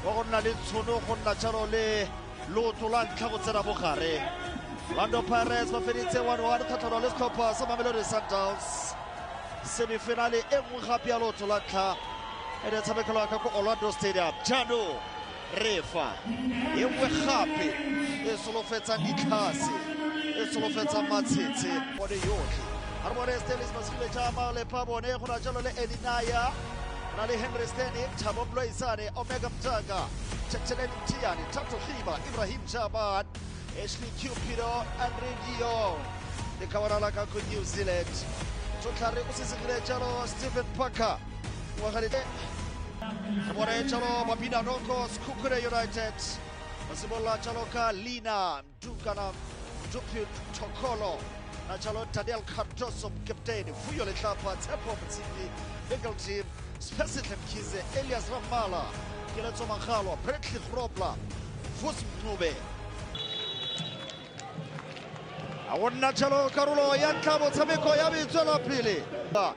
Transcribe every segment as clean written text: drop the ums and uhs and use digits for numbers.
wa go nna le tshono go nna jalo le lotso la ntlha go tsena bogare. Orlando Pirates ba feditse 1-1 kgatlhanong le setlhopha sa Mamelodi Sundowns. Semifinale e nngwe gape ya lotso la ntlha e ne tshamekelwa ka ko Orlando Stadium. Jaanong re fa e nngwe gape e solofetsang ditlhase, e solofetsang matshetse bone yotlhe. A re bone Stanley Masikile Jama lepa bone go na jalo le Edinaya, go na le Henry Stanley, Thabo Mloisane, Omega Mtanga, Tshetsheleni Mthiane, Thato Khiba, Ibrahim Jaban, Ashley Cupido, Andre Dion le kawarala ka ko New Zealand. Tsotlhare o sesegile jalo Stephen Parker wa ga le re bone jalo Babina Noko, Sekhukhune United ba simolola jalo ka Lina Mdukana Mdupi Tokolo na jalo Daniel Cardoso captain, Vuyo Letlapa, Tshepo Mtsimbi, Legal Team, Spesihle Mkhize, Elias Ramala, Keletso Magalo, Bradley Grobler, Vus Mncube. A wonna jalo karolo ya ntlha motshameko ya botswela pele. Ba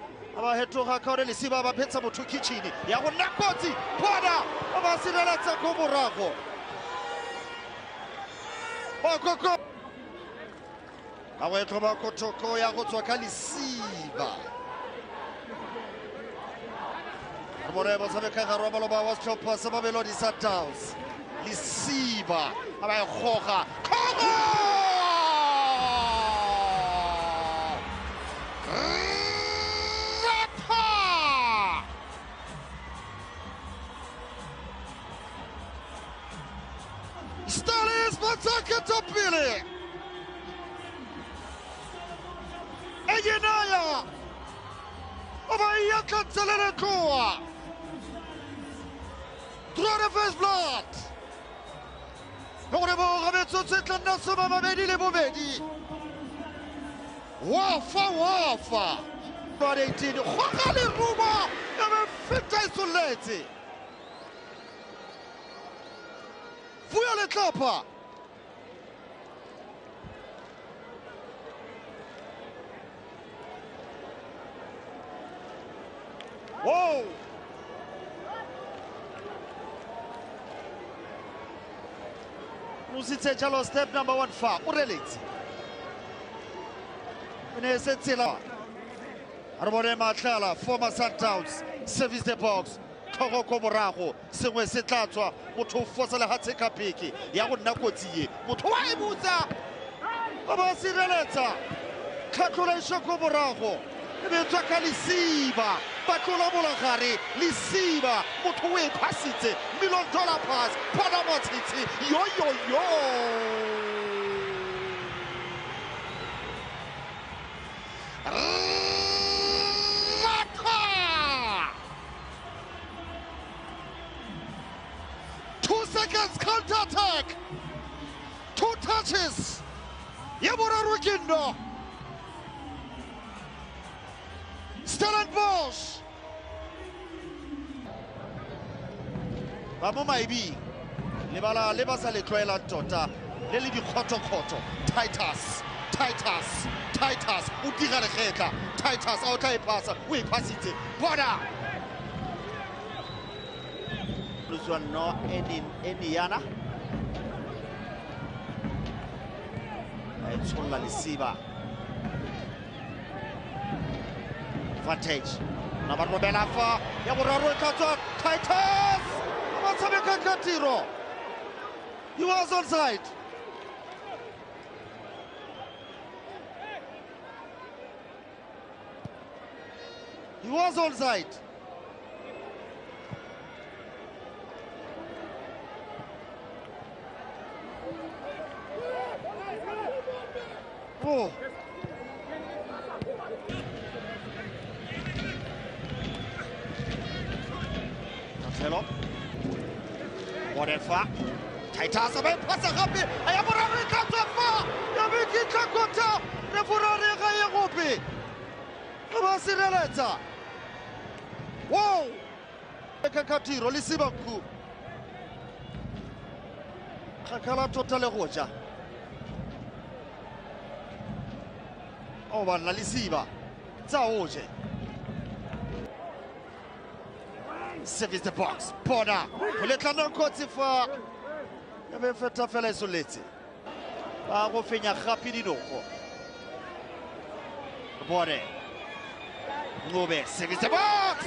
hetoga ka gore Lesiba ba phetsa motho kitchini ya go nna kotsi bona ba sireletsa ko morago. Bakoko a go etloba kotoko ya go tswa ka Lesiba. Re bone motshameka gare wa maloba wa setlhopha sa Mamelodi Sundowns. Lesiba a ba e goga Stalis Matsaka Pili Egenaya Obaya Kansalene Koa Droit de face blood Norebo Ravetso Zetlan Nasoma Mamedi le Bovedi Wafa 18 Khali Ruma ya feta isolete Vuyo Letlapa Whoa Musitse jalo step number 1 fa o relate ene se tsela a bone Matlala former Sundowns service the box Thogo ko morago sengwe se tlatswa motho fosa le hatse ka peke ya go nna kotsi motho wa e butsa ba sireletsa khatlola shoko morago e be tswa ka Lesiba ba tlola bolagare Lesiba motho o e phasitse $1 million pass phana motsitsi yo counter attack, 2 touches. Yabura Rukindo, Stellenbosch. Bamo maibi lebala le basa le tloela tota le le dikgotokgoto. Titus o dira le getla. Titus a o tla e pasa o e pasitse bona no Eniana it's on Lesiba advantage na ba robela fa ya boraro ka tswa Titus ba tshameka ka tiro. He was onside. He was onside. Oh. Cancelo. Morefa. Titus a pasa gape. Aya boraro ka tswa fa. Ya bekitla kota. Re borare ga ye gope. Ba sireletsa. Wow. Ka tiro Lesiba ku. Kgakala totale go ja. Oh, va la Lesiba. Zaoje. service the box bona go letla no kotsi fa ya be feta fela isoletse ba go fenya gape dinoko bone Ngube service the box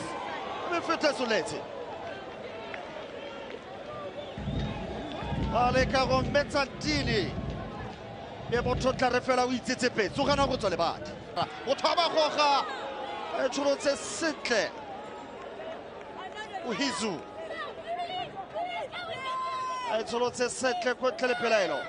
ya be feta isoletse ale ka go metsa tini e motho tla re fela o itsetsepetse o gana go tswa le batho o thoba goga e tshorotse sentle uhizu e tshorotse sentle ko tle le pelaelo